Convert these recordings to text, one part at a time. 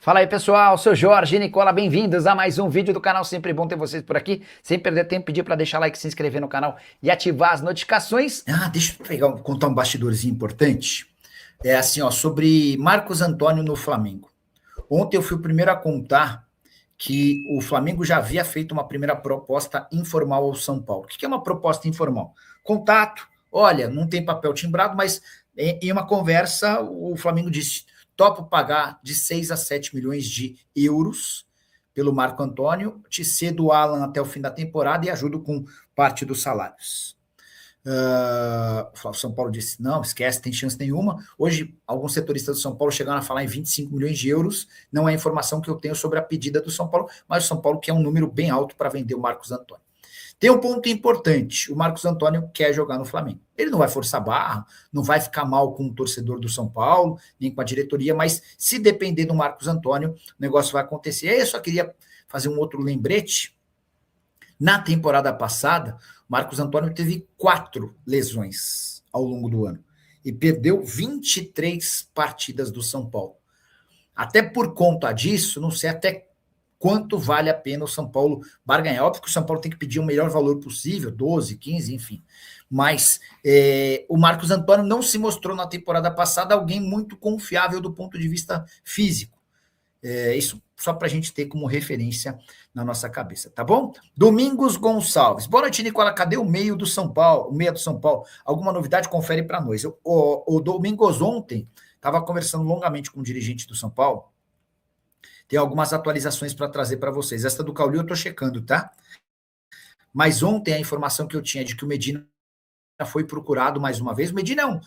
Fala aí, pessoal, sou Jorge e Nicola, bem-vindos a mais um vídeo do canal. Sempre bom ter vocês por aqui. Sem perder tempo, pedir para deixar like, se inscrever no canal e ativar as notificações. Deixa eu contar um bastidorzinho importante. É assim, ó, sobre Marcos Antônio no Flamengo. Ontem eu fui o primeiro a contar que o Flamengo já havia feito uma primeira proposta informal ao São Paulo. O que é uma proposta informal? Contato, olha, não tem papel timbrado, mas em uma conversa o Flamengo disse: topo pagar de 6 a 7 milhões de euros pelo Marco Antônio, te cedo o Alan até o fim da temporada e ajudo com parte dos salários. O São Paulo disse, não, esquece, tem chance nenhuma. Hoje, alguns setoristas do São Paulo chegaram a falar em 25 milhões de euros. Não é a informação que eu tenho sobre a pedida do São Paulo, mas o São Paulo quer um número bem alto para vender o Marcos Antônio. Tem um ponto importante, o Marcos Antônio quer jogar no Flamengo. Ele não vai forçar barra, não vai ficar mal com o torcedor do São Paulo, nem com a diretoria, mas se depender do Marcos Antônio, o negócio vai acontecer. Aí eu só queria fazer um outro lembrete. Na temporada passada, Marcos Antônio teve 4 lesões ao longo do ano e perdeu 23 partidas do São Paulo. Até por conta disso, não sei até quanto vale a pena o São Paulo barganhar. Óbvio que o São Paulo tem que pedir o melhor valor possível, 12, 15, enfim. Mas o Marcos Antônio não se mostrou na temporada passada alguém muito confiável do ponto de vista físico. Isso só para a gente ter como referência na nossa cabeça, tá bom? Domingos Gonçalves. Boa noite, Nicola. Cadê o meio do São Paulo? O meio do São Paulo. Alguma novidade? Confere para nós. O Domingos ontem estava conversando longamente com o dirigente do São Paulo. Tem algumas atualizações para trazer para vocês. Esta do Cauli eu estou checando, tá? Mas ontem a informação que eu tinha de que o Medina foi procurado mais uma vez. O Medina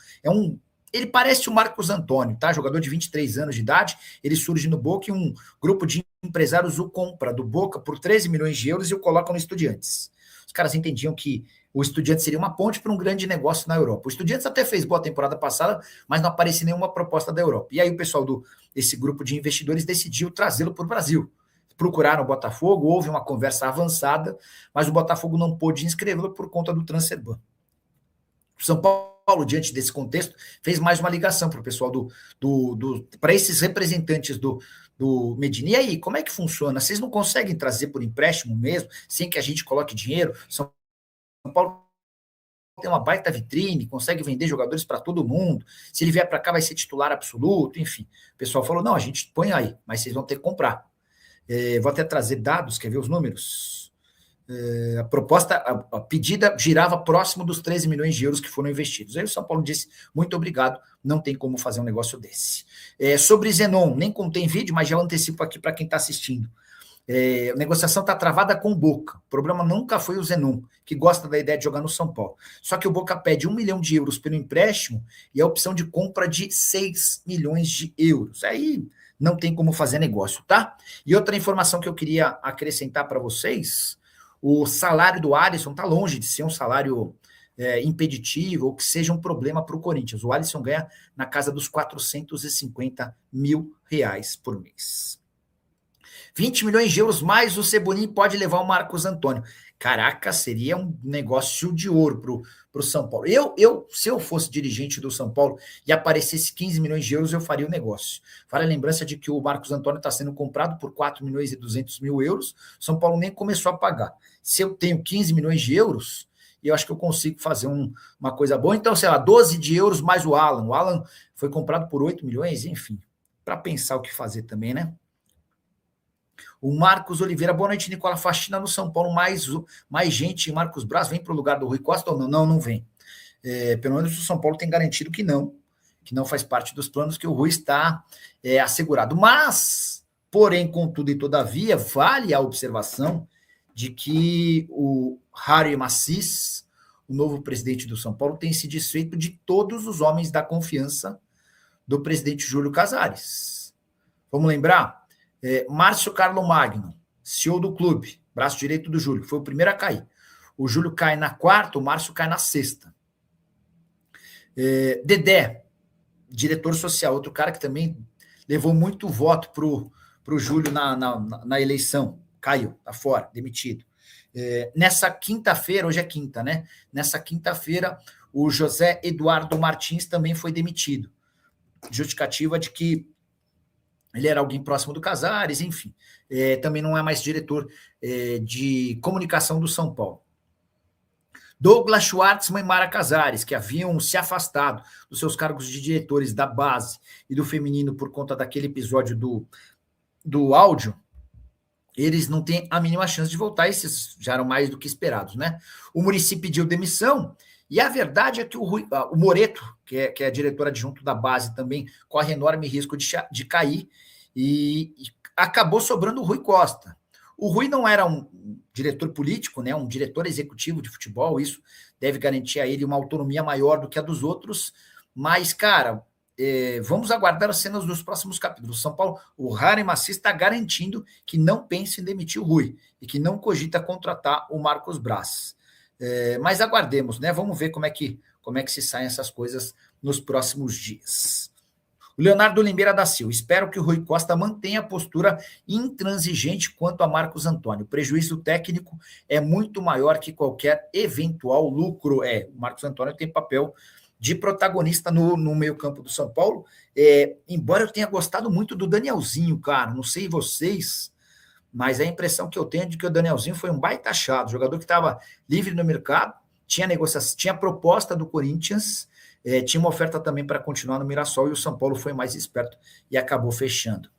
ele parece o Marcos Antônio, tá? Jogador de 23 anos de idade. Ele surge no Boca e um grupo de empresários o compra do Boca por 13 milhões de euros e o colocam no Estudiantes. Os caras entendiam que o Estudiantes seria uma ponte para um grande negócio na Europa. O Estudiantes até fez boa temporada passada, mas não aparecia nenhuma proposta da Europa. E aí o pessoal desse grupo de investidores decidiu trazê-lo para o Brasil. Procuraram o Botafogo, houve uma conversa avançada, mas o Botafogo não pôde inscrevê-lo por conta do transfer ban. O São Paulo, diante desse contexto, fez mais uma ligação para o pessoal para esses representantes do Medina. E aí, como é que funciona? Vocês não conseguem trazer por empréstimo mesmo, sem que a gente coloque dinheiro? São Paulo tem uma baita vitrine, consegue vender jogadores para todo mundo. Se ele vier para cá, vai ser titular absoluto, enfim. O pessoal falou, não, a gente põe aí, mas vocês vão ter que comprar. Vou até trazer dados, quer ver os números? A proposta, a pedida girava próximo dos 13 milhões de euros que foram investidos. Aí o São Paulo disse, muito obrigado, não tem como fazer um negócio desse. Sobre Zenon, nem contei em vídeo, mas já antecipo aqui para quem está assistindo. A negociação está travada com o Boca. O problema nunca foi o Zenon, que gosta da ideia de jogar no São Paulo. Só que o Boca pede 1 milhão de euros pelo empréstimo e a opção de compra de 6 milhões de euros. Aí não tem como fazer negócio, tá? E outra informação que eu queria acrescentar para vocês, o salário do Alisson está longe de ser um salário impeditivo ou que seja um problema para o Corinthians. O Alisson ganha na casa dos 450 mil reais por mês. 20 milhões de euros mais o Cebolinha pode levar o Marcos Antônio. Caraca, seria um negócio de ouro para o São Paulo. Se eu fosse dirigente do São Paulo e aparecesse 15 milhões de euros, eu faria o negócio. Vale a lembrança de que o Marcos Antônio está sendo comprado por 4 milhões e 200 mil euros. O São Paulo nem começou a pagar. Se eu tenho 15 milhões de euros, eu acho que eu consigo fazer uma coisa boa. Então, sei lá, 12 de euros mais o Alan. O Alan foi comprado por 8 milhões, enfim. Para pensar o que fazer também, né? O Marcos Oliveira, boa noite, Nicola. Faxina no São Paulo, mais gente. Marcos Braz vem para o lugar do Rui Costa ou não? Não vem. Pelo menos o São Paulo tem garantido que não faz parte dos planos, que o Rui está assegurado. Mas, porém, contudo e todavia, vale a observação de que o Harry Massis, o novo presidente do São Paulo, tem se desfeito de todos os homens da confiança do presidente Júlio Casares. Vamos lembrar? Márcio Carlo Magno, CEO do clube, braço direito do Júlio, foi o primeiro a cair. O Júlio cai na quarta, o Márcio cai na sexta. Dedé, diretor social, outro cara que também levou muito voto para o Júlio na eleição, caiu, tá fora, demitido. Nessa quinta-feira, hoje é quinta, né? Nessa quinta-feira, o José Eduardo Martins também foi demitido. Justificativa de que Ele era alguém próximo do Casares, enfim. Também não é mais diretor de comunicação do São Paulo. Douglas Schwartzman e Mara Casares, que haviam se afastado dos seus cargos de diretores da base e do feminino por conta daquele episódio do áudio, eles não têm a mínima chance de voltar, esses já eram mais do que esperados, né? O Muricy pediu demissão, e a verdade é que o Moreto, que é a diretora adjunto da base também, corre enorme risco de cair, e acabou sobrando o Rui Costa. O Rui não era um diretor político, né, um diretor executivo de futebol, isso deve garantir a ele uma autonomia maior do que a dos outros, mas, cara, vamos aguardar as cenas dos próximos capítulos. São Paulo, o Harry Macis está garantindo que não pensa em demitir o Rui e que não cogita contratar o Marcos Braz. Mas aguardemos, né? Vamos ver como é que se saem essas coisas nos próximos dias. O Leonardo Limeira da Silva, espero que o Rui Costa mantenha a postura intransigente quanto a Marcos Antônio. O prejuízo técnico é muito maior que qualquer eventual lucro. O Marcos Antônio tem papel de protagonista no meio-campo do São Paulo. Embora eu tenha gostado muito do Danielzinho, cara, não sei vocês, mas a impressão que eu tenho é de que o Danielzinho foi um baita achado, jogador que estava livre no mercado, tinha negociação, tinha proposta do Corinthians, tinha uma oferta também para continuar no Mirassol, e o São Paulo foi mais esperto e acabou fechando.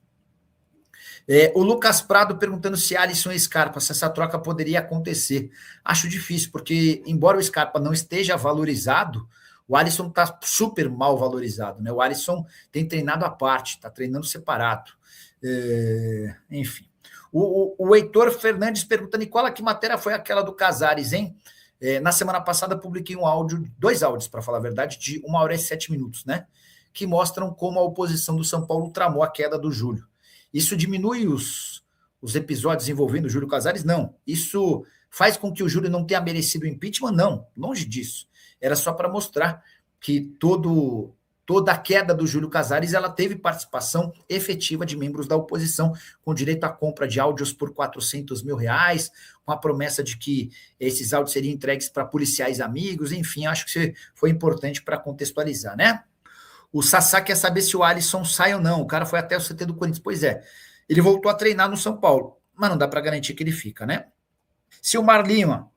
O Lucas Prado perguntando se Alisson e Scarpa, se essa troca poderia acontecer. Acho difícil, porque embora o Scarpa não esteja valorizado, o Alisson está super mal valorizado, né? O Alisson tem treinado à parte, está treinando separado. Enfim. O Heitor Fernandes perguntando, Nicola, que matéria foi aquela do Casares, hein? Na semana passada publiquei dois áudios, para falar a verdade, de 1 hora e 7 minutos, né? Que mostram como a oposição do São Paulo tramou a queda do Júlio. Isso diminui os episódios envolvendo o Júlio Casares? Não. Isso faz com que o Júlio não tenha merecido o impeachment? Não, longe disso. Era só para mostrar que toda a queda do Júlio Casares, ela teve participação efetiva de membros da oposição, com direito à compra de áudios por R$400 mil, com a promessa de que esses áudios seriam entregues para policiais amigos, enfim, acho que foi importante para contextualizar, né? O Sassá quer saber se o Alisson sai ou não, o cara foi até o CT do Corinthians, pois é, ele voltou a treinar no São Paulo, mas não dá para garantir que ele fica, né? Silmar Lima,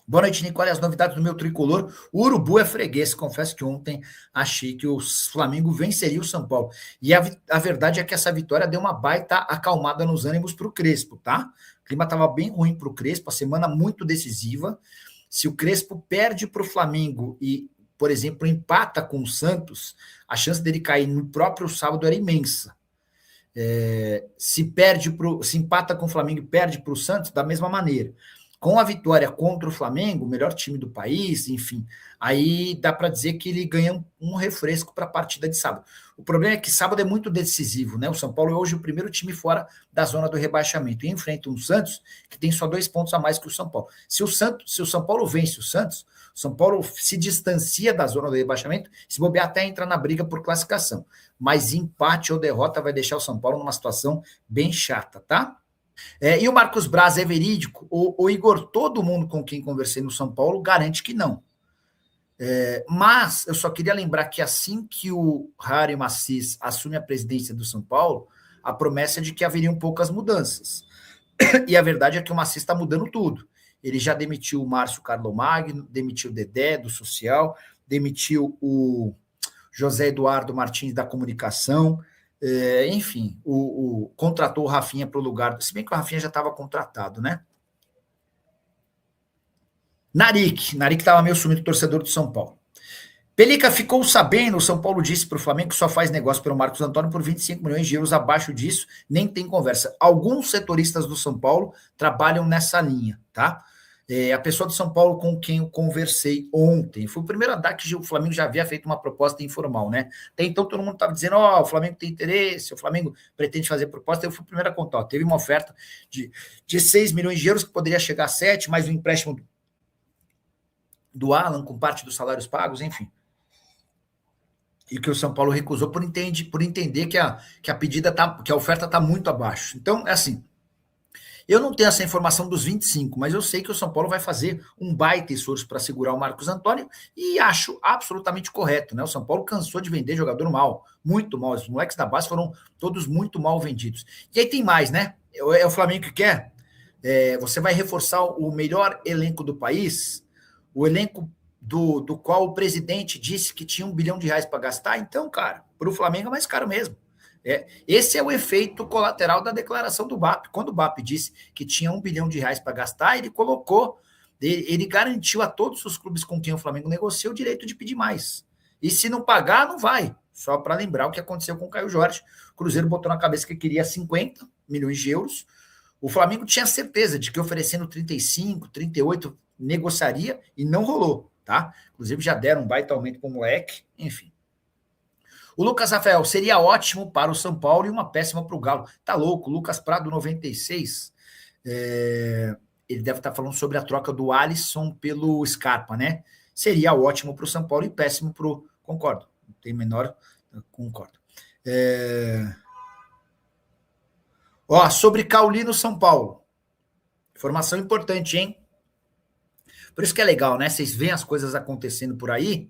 boa noite, Nicola, as novidades do meu tricolor. O Urubu é freguês, confesso que ontem achei que o Flamengo venceria o São Paulo. E a verdade é que essa vitória deu uma baita acalmada nos ânimos para o Crespo, tá? O clima estava bem ruim para o Crespo, a semana muito decisiva. Se o Crespo perde para o Flamengo e, por exemplo, empata com o Santos, a chance dele cair no próprio sábado era imensa. Se empata com o Flamengo e perde para o Santos, da mesma maneira. Com a vitória contra o Flamengo, o melhor time do país, enfim, aí dá para dizer que ele ganha um refresco para a partida de sábado. O problema é que sábado é muito decisivo, né? O São Paulo é hoje o primeiro time fora da zona do rebaixamento e enfrenta um Santos que tem só 2 pontos a mais que o São Paulo. Se o São Paulo vence o Santos, o São Paulo se distancia da zona do rebaixamento, se bobear até entra na briga por classificação. Mas empate ou derrota vai deixar o São Paulo numa situação bem chata, tá? E o Marcos Braz é verídico? O Igor, todo mundo com quem conversei no São Paulo garante que não. Mas eu só queria lembrar que assim que o Harry Macis assume a presidência do São Paulo, a promessa é de que haveriam poucas mudanças. E a verdade é que o Macis está mudando tudo. Ele já demitiu o Márcio Carlomagno, demitiu o Dedé do Social, demitiu o José Eduardo Martins da Comunicação, enfim, contratou o Rafinha para o lugar, se bem que o Rafinha já estava contratado, né? Narik estava meio sumido, torcedor do São Paulo. Pelica ficou sabendo, o São Paulo disse para o Flamengo que só faz negócio pelo Marcos Antônio por 25 milhões de euros, abaixo disso, nem tem conversa. Alguns setoristas do São Paulo trabalham nessa linha, tá? A pessoa do São Paulo com quem eu conversei ontem, foi o primeiro a dar que o Flamengo já havia feito uma proposta informal, né? Até então todo mundo estava dizendo, o Flamengo tem interesse, o Flamengo pretende fazer proposta, eu fui o primeiro a contar, teve uma oferta de 6 milhões de euros, que poderia chegar a 7, mais um empréstimo do Alan, com parte dos salários pagos, enfim. E que o São Paulo recusou por entender que a pedida que a oferta está muito abaixo. Então, é assim, Eu não tenho essa informação dos 25, mas eu sei que o São Paulo vai fazer um baita esforço para segurar o Marcos Antônio e acho absolutamente correto, né? O São Paulo cansou de vender jogador mal, muito mal. Os moleques da base foram todos muito mal vendidos. E aí tem mais, né? É o Flamengo que quer. Você vai reforçar o melhor elenco do país, o elenco do qual o presidente disse que tinha R$ 1 bilhão para gastar. Então, cara, para o Flamengo é mais caro mesmo. Esse é o efeito colateral da declaração do BAP. Quando o BAP disse que tinha R$ 1 bilhão para gastar, ele garantiu a todos os clubes com quem o Flamengo negocia o direito de pedir mais. E se não pagar, não vai. Só para lembrar o que aconteceu com o Caio Jorge. O Cruzeiro botou na cabeça que queria 50 milhões de euros. O Flamengo tinha certeza de que oferecendo 35, 38, negociaria e não rolou, tá? Inclusive já deram um baita aumento para o moleque, enfim. O Lucas Rafael seria ótimo para o São Paulo e uma péssima para o Galo. Tá louco, Lucas Prado 96. Ele deve estar falando sobre a troca do Alisson pelo Scarpa, né? Seria ótimo para o São Paulo e péssimo para o... Concordo, não tem menor... Concordo. Sobre Cauli no São Paulo. Informação importante, hein? Por isso que é legal, né? Vocês veem as coisas acontecendo por aí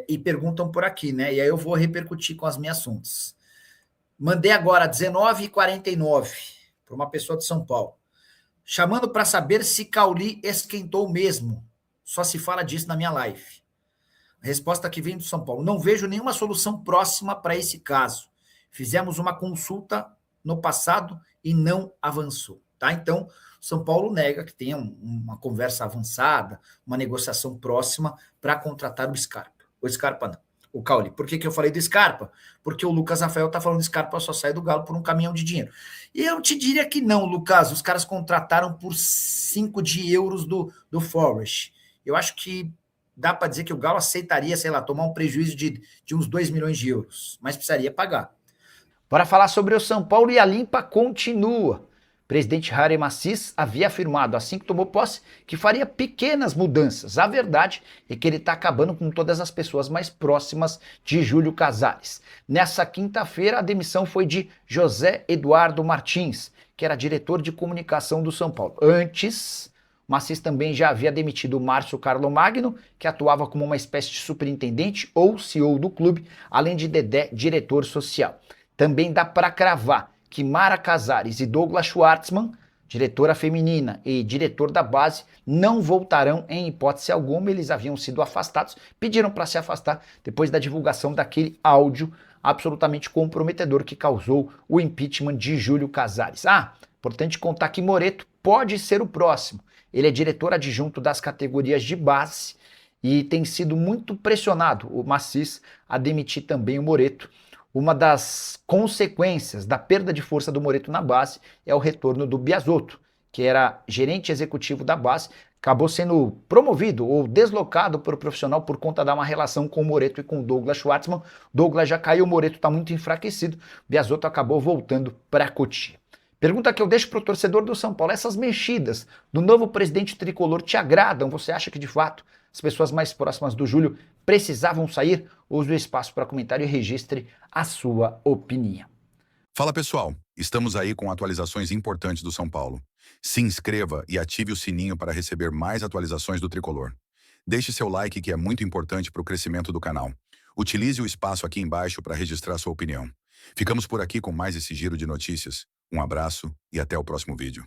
e perguntam por aqui, né? E aí eu vou repercutir com as minhas fontes. Mandei agora 19h49 para uma pessoa de São Paulo, chamando para saber se Cauli esquentou mesmo. Só se fala disso na minha live. A resposta que vem do São Paulo: não vejo nenhuma solução próxima para esse caso. Fizemos uma consulta no passado e não avançou, tá? Então, São Paulo nega que tenha uma conversa avançada, uma negociação próxima para contratar o Scarpa. O Scarpa não, o Cauli. Por que eu falei do Scarpa? Porque o Lucas Rafael está falando que o Scarpa só sai do Galo por um caminhão de dinheiro. E eu te diria que não, Lucas. Os caras contrataram por 5 de euros do Forest. Eu acho que dá para dizer que o Galo aceitaria, sei lá, tomar um prejuízo de uns 2 milhões de euros, mas precisaria pagar. Bora falar sobre o São Paulo e a limpa continua. O presidente Harry Massis havia afirmado, assim que tomou posse, que faria pequenas mudanças. A verdade é que ele está acabando com todas as pessoas mais próximas de Júlio Casares. Nessa quinta-feira, a demissão foi de José Eduardo Martins, que era diretor de comunicação do São Paulo. Antes, Massis também já havia demitido o Márcio Carlomagno, que atuava como uma espécie de superintendente ou CEO do clube, além de Dedé, diretor social. Também dá para cravar que Mara Casares e Douglas Schwartzman, diretora feminina e diretor da base, não voltarão em hipótese alguma. Eles haviam sido afastados, pediram para se afastar depois da divulgação daquele áudio absolutamente comprometedor que causou o impeachment de Júlio Casares. Importante contar que Moreto pode ser o próximo. Ele é diretor adjunto das categorias de base e tem sido muito pressionado, o Massis, a demitir também o Moreto. Uma das consequências da perda de força do Moreto na base é o retorno do Biasotto, que era gerente executivo da base, acabou sendo promovido ou deslocado para o profissional por conta da uma relação com o Moreto e com o Douglas Schwartzman. Douglas já caiu, o Moreto está muito enfraquecido, Biasotto acabou voltando para Cotia. Pergunta que eu deixo para o torcedor do São Paulo: essas mexidas do novo presidente tricolor te agradam? Você acha que de fato as pessoas mais próximas do Júlio precisavam sair? Use o espaço para comentário e registre a sua opinião. Fala pessoal, estamos aí com atualizações importantes do São Paulo. Se inscreva e ative o sininho para receber mais atualizações do Tricolor. Deixe seu like, que é muito importante para o crescimento do canal. Utilize o espaço aqui embaixo para registrar sua opinião. Ficamos por aqui com mais esse giro de notícias. Um abraço e até o próximo vídeo.